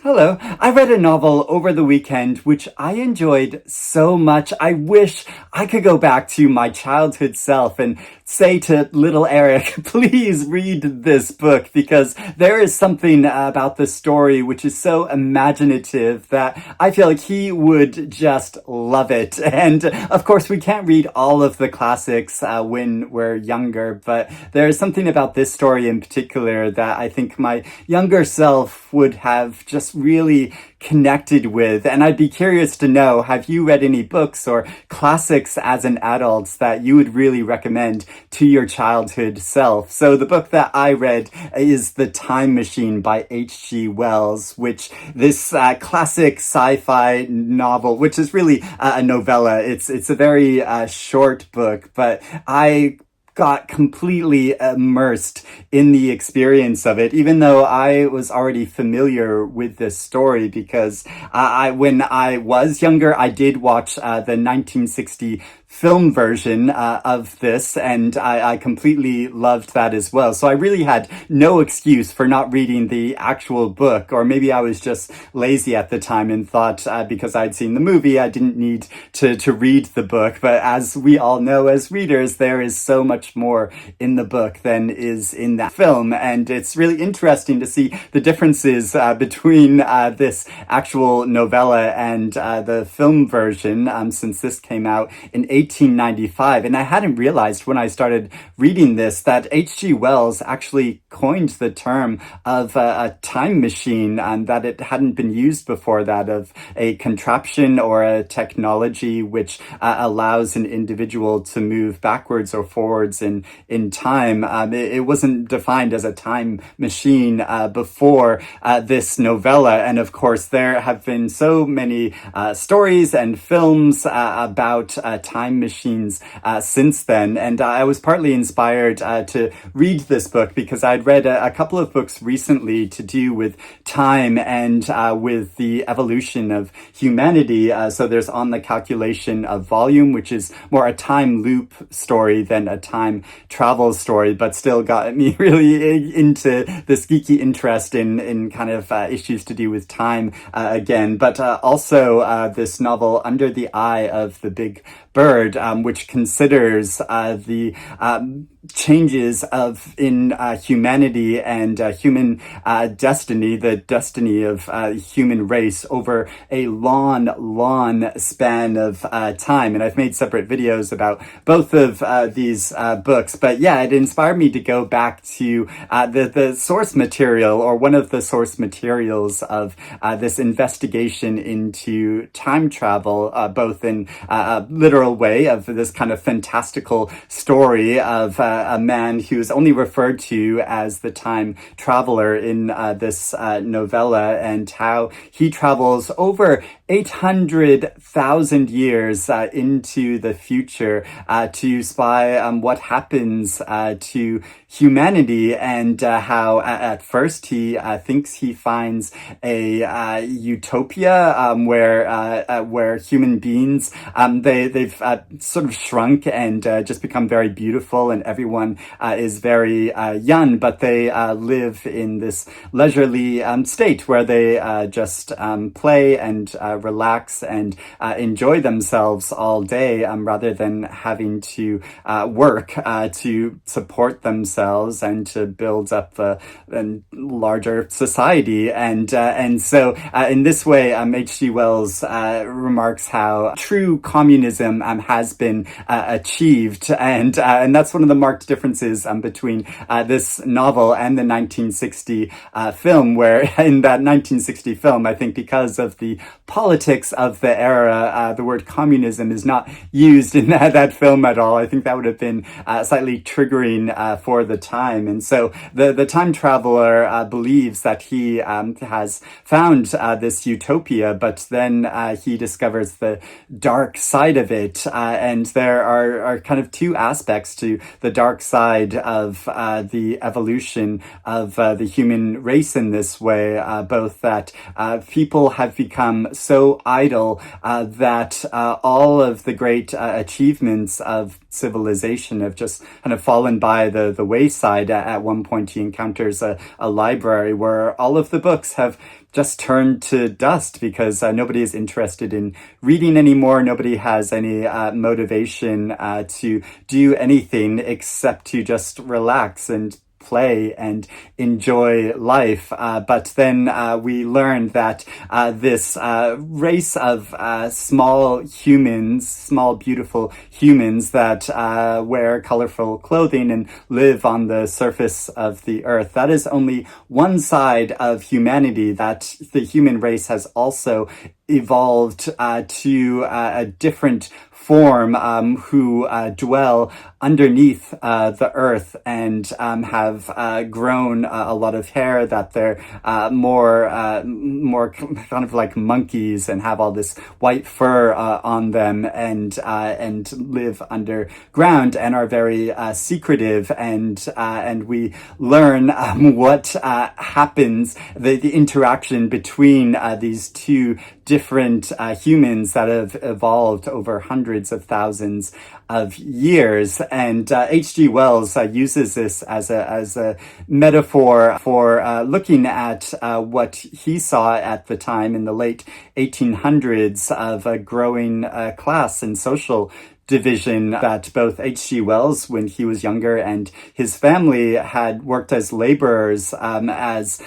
Hello. I read a novel over the weekend which I enjoyed so much. I wish I could go back to my childhood self and say to little Eric, please read this book because there is something about the story which is so imaginative that I feel like he would just love it. And of course, we can't read all of the classics when we're younger, but there is something about this story in particular that I think my younger self would have just really connected with. And I'd be curious to know, have you read any books or classics as an adult that you would really recommend to your childhood self? So the book that I read is The Time Machine by H.G. Wells, which this classic sci-fi novel, which is really a novella. It's a very short book, but I got completely immersed in the experience of it, even though I was already familiar with this story because when I was younger, I did watch the 1960 film version of this, and I completely loved that as well. So I really had no excuse for not reading the actual book, or maybe I was just lazy at the time and thought because I'd seen the movie, I didn't need to read the book. But as we all know as readers, there is so much more in the book than is in that film. And it's really interesting to see the differences between this actual novella and the film version, since this came out in 1895. And I hadn't realized when I started reading this that H.G. Wells actually coined the term of a time machine, and that it hadn't been used before that, of a contraption or a technology which allows an individual to move backwards or forwards in time. It wasn't defined as a time machine before this novella. And of course, there have been so many stories and films about time machines since then. And I was partly inspired to read this book because I'd read a couple of books recently to do with time and with the evolution of humanity. So there's On the Calculation of Volume, which is more a time loop story than a time travel story, but still got me really into this geeky interest in kind of issues to do with time again. But also this novel Under the Eye of the Big Bird, which considers the changes in humanity and human destiny, the destiny of human race over a long span of time. And I've made separate videos about both of these books. But yeah, it inspired me to go back to the source material, or one of the source materials of this investigation into time travel, both in a literal way of this kind of fantastical story of a man who's only referred to as the time traveler in this novella, and how he travels over 800,000 years into the future to spy what happens to humanity, and how at first he thinks he finds a utopia where human beings they've sort of shrunk and just become very beautiful, and everyone is very young, but they live in this leisurely state where they just play and relax and enjoy themselves all day, rather than having to work to support themselves and to build up a larger society. And so in this way, H.G. Wells remarks how true communism has been achieved, and that's one of the marked differences between this novel and the 1960 film, where in that 1960 film, I think because of the politics of the era, the word communism is not used in that film at all. I think that would have been slightly triggering for the time. And so the time traveler believes that he has found this utopia, but then he discovers the dark side of it. And there are kind of two aspects to the dark side of the evolution of the human race in this way, both that people have become so idle that all of the great achievements of civilization have just kind of fallen by the wayside. At one point, he encounters a library where all of the books have just turned to dust because nobody is interested in reading anymore. Nobody has any motivation to do anything except to just relax and play and enjoy life. But then we learned that this race of small humans, small beautiful humans that wear colorful clothing and live on the surface of the earth, that is only one side of humanity, that the human race has also evolved to a different form who dwell underneath the earth and have grown a lot of hair, that they're more kind of like monkeys and have all this white fur on them, and live underground and are very secretive, and we learn what happens, the interaction between these two different humans that have evolved over hundreds of thousands of years. And H.G. Wells uses this as a metaphor for looking at what he saw at the time in the late 1800s of a growing class and social division, that both H.G. Wells, when he was younger, and his family had worked as laborers, as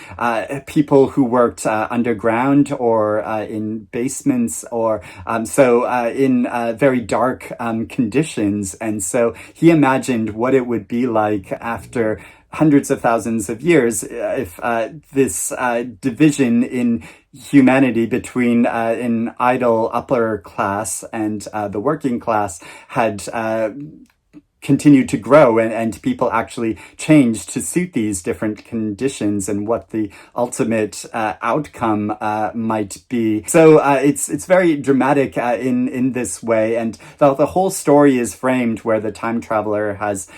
people who worked underground or in basements, or in very dark conditions. And so he imagined what it would be like after hundreds of thousands of years if this division in humanity between an idle upper class and the working class had continued to grow, and people actually changed to suit these different conditions, and what the ultimate outcome might be. So it's very dramatic in this way, and the whole story is framed where the time traveler has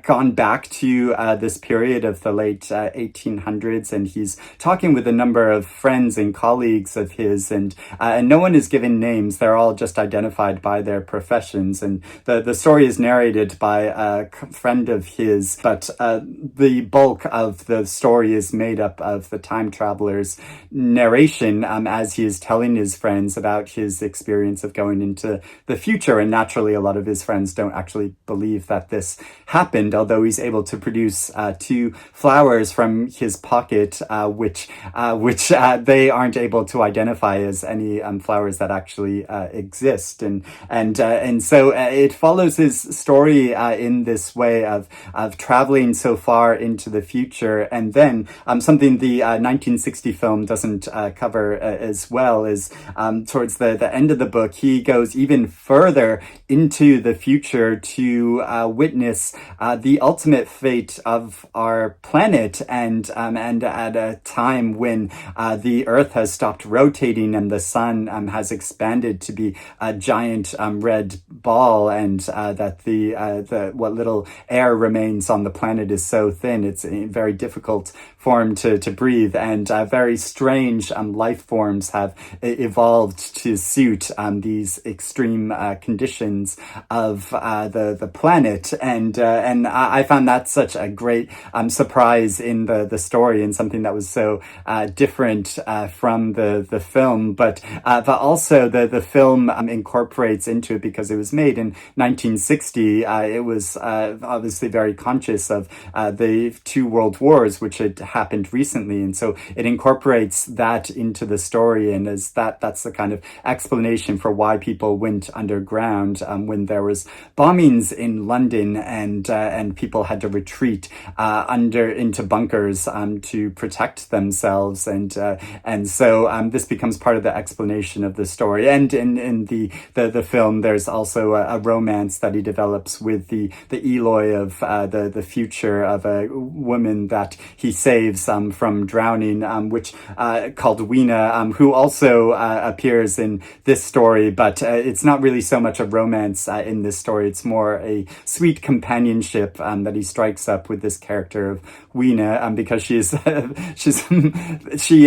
gone back to this period of the late 1800s, and he's talking with a number of friends and colleagues of his, and no one is given names. They're all just identified by their professions, and the story is narrated by a friend of his, but the bulk of the story is made up of the time traveler's narration as he is telling his friends about his experience of going into the future. And naturally, a lot of his friends don't actually believe that this happened, although he's able to produce two flowers from his pocket, which they aren't able to identify as any flowers that actually exist. And so it follows his story in this way of traveling so far into the future. And then something the 1960 film doesn't cover as well is towards the end of the book, he goes even further into the future to witness the ultimate fate of our planet, and at a time when the Earth has stopped rotating and the sun has expanded to be a giant red ball, and that the what little air remains on the planet is so thin it's very difficult for him to breathe, and very strange life forms have evolved to suit these extreme conditions of the planet, and I found that such a great surprise in the story, and something that was so different from the film, but also the film incorporates into it, because it was made in 1960. It was obviously very conscious of the two world wars which had happened recently, and so it incorporates that into the story, and that's the kind of explanation for why people went underground when there was bombings in London, and people had to retreat into bunkers to protect themselves, and so this becomes part of the explanation of the story. And in the film, there's also a romance that he develops with the Eloy of the future, of a woman that he saves from drowning, which called Weena, who also appears in this story, but it's not really so much a romance in this story. It's more a sweet companionship that he strikes up with this character of Weena, because she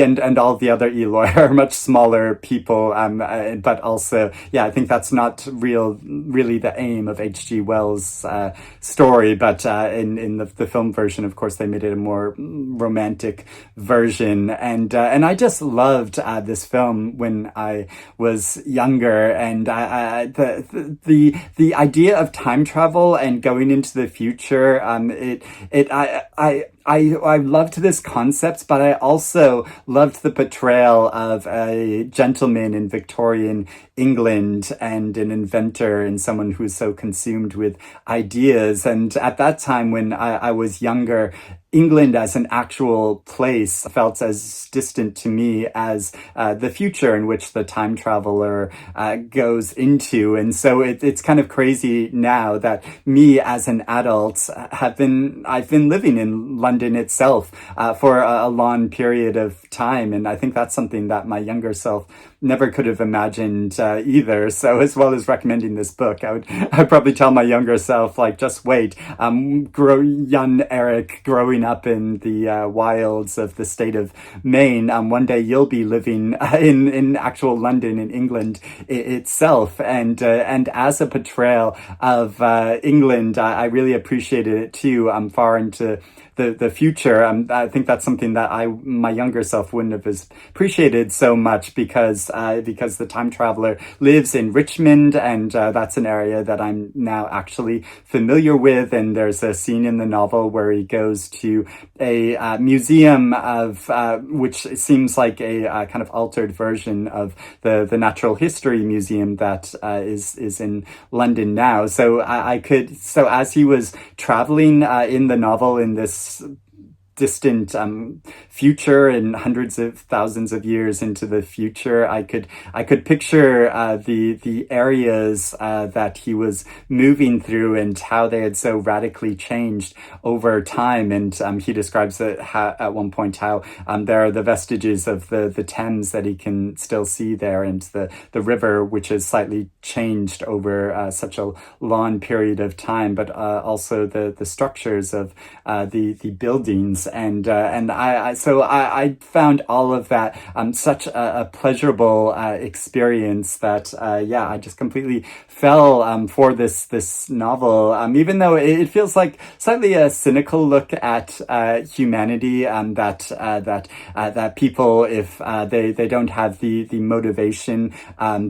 and all the other Eloy are much smaller people, but also, I think that's not really the aim of H.G. Wells Beatles story, but in the film version, of course, they made it a more romantic version, and I just loved this film when I was younger, and the idea of time travel and going into the future, I loved this concept, but I also loved the portrayal of a gentleman in Victorian England and an inventor and someone who's so consumed with ideas. And at that time, when I was younger, England as an actual place felt as distant to me as the future in which the time traveler goes into. And so it's kind of crazy now that me as an adult I've been living in London itself for a long period of time. And I think that's something that my younger self never could have imagined either. So as well as recommending this book, I'd probably tell my younger self, like, just wait. Young Eric growing up in the wilds of the state of Maine, one day you'll be living in actual London in England itself. And as a portrayal of England, I really appreciated it too. Far into the future. I think that's something that my younger self wouldn't have appreciated so much because the time traveler lives in Richmond, and that's an area that I'm now actually familiar with. And there's a scene in the novel where he goes to a museum of which seems like a kind of altered version of the Natural History Museum that is in London now. So so as he was traveling in the novel in this distant future and hundreds of thousands of years into the future, I could picture the areas that he was moving through and how they had so radically changed over time. And he describes it at one point how there are the vestiges of the Thames that he can still see there, and the river, which has slightly changed over such a long period of time, but also the structures of the buildings. And I found all of that such a pleasurable experience that I just completely fell for this novel, even though it feels like slightly a cynical look at humanity, that people, if they don't have the motivation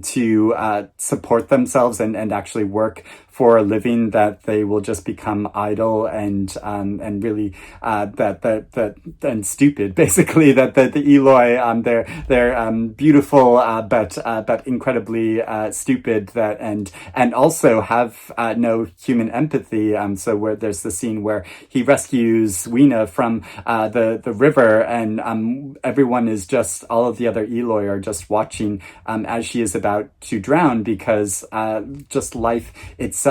to support themselves and actually work for a living, that they will just become idle and really and stupid, basically. That the Eloi, they're beautiful but incredibly stupid, that and also have no human empathy. So where there's the scene where he rescues Weena from the river, and everyone is just, all of the other Eloi are just watching as she is about to drown, because just life itself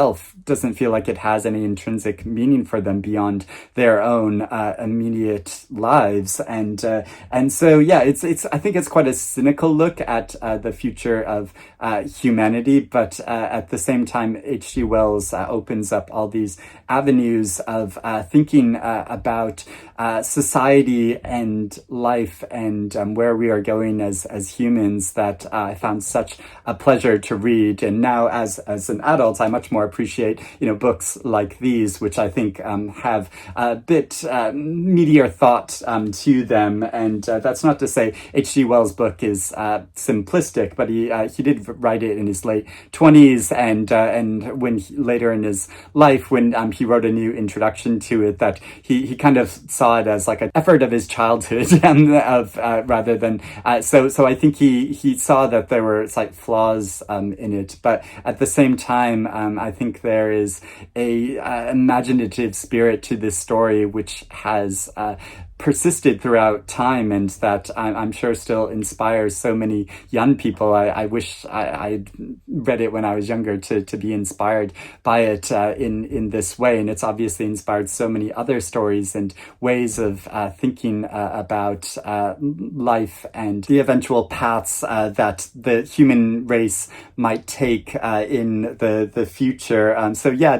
doesn't feel like it has any intrinsic meaning for them beyond their own immediate lives. And so it's I think it's quite a cynical look at the future of humanity, but at the same time, H.G. Wells opens up all these avenues of thinking about society and life and where we are going as humans, that I found such a pleasure to read. And now as an adult, I much more appreciate books like these, which I think have a bit meatier thought to them. And that's not to say H.G. Wells' book is simplistic, but he did write it in his late 20s, and when later in his life, when he wrote a new introduction to it, that he kind of saw it as like an effort of his childhood, rather than so I think he saw that there were slight flaws in it, but at the same time, I think there is a imaginative spirit to this story which has persisted throughout time, and that I'm sure still inspires so many young people. I wish I'd read it when I was younger to be inspired by it in this way. And it's obviously inspired so many other stories and ways of thinking about life and the eventual paths that the human race might take in the future.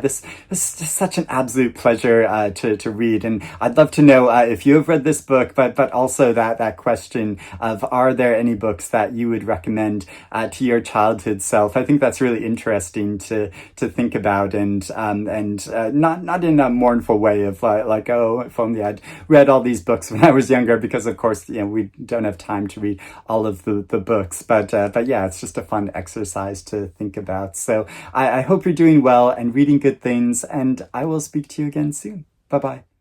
This is just such an absolute pleasure to read. And I'd love to know if you have I've read this book, but also that question of, are there any books that you would recommend to your childhood self? I think that's really interesting to think about, and not in a mournful way of like, oh, if only I'd read all these books when I was younger, because of course, we don't have time to read all of the books, but yeah, it's just a fun exercise to think about. So I hope you're doing well and reading good things, and I will speak to you again soon. Bye bye.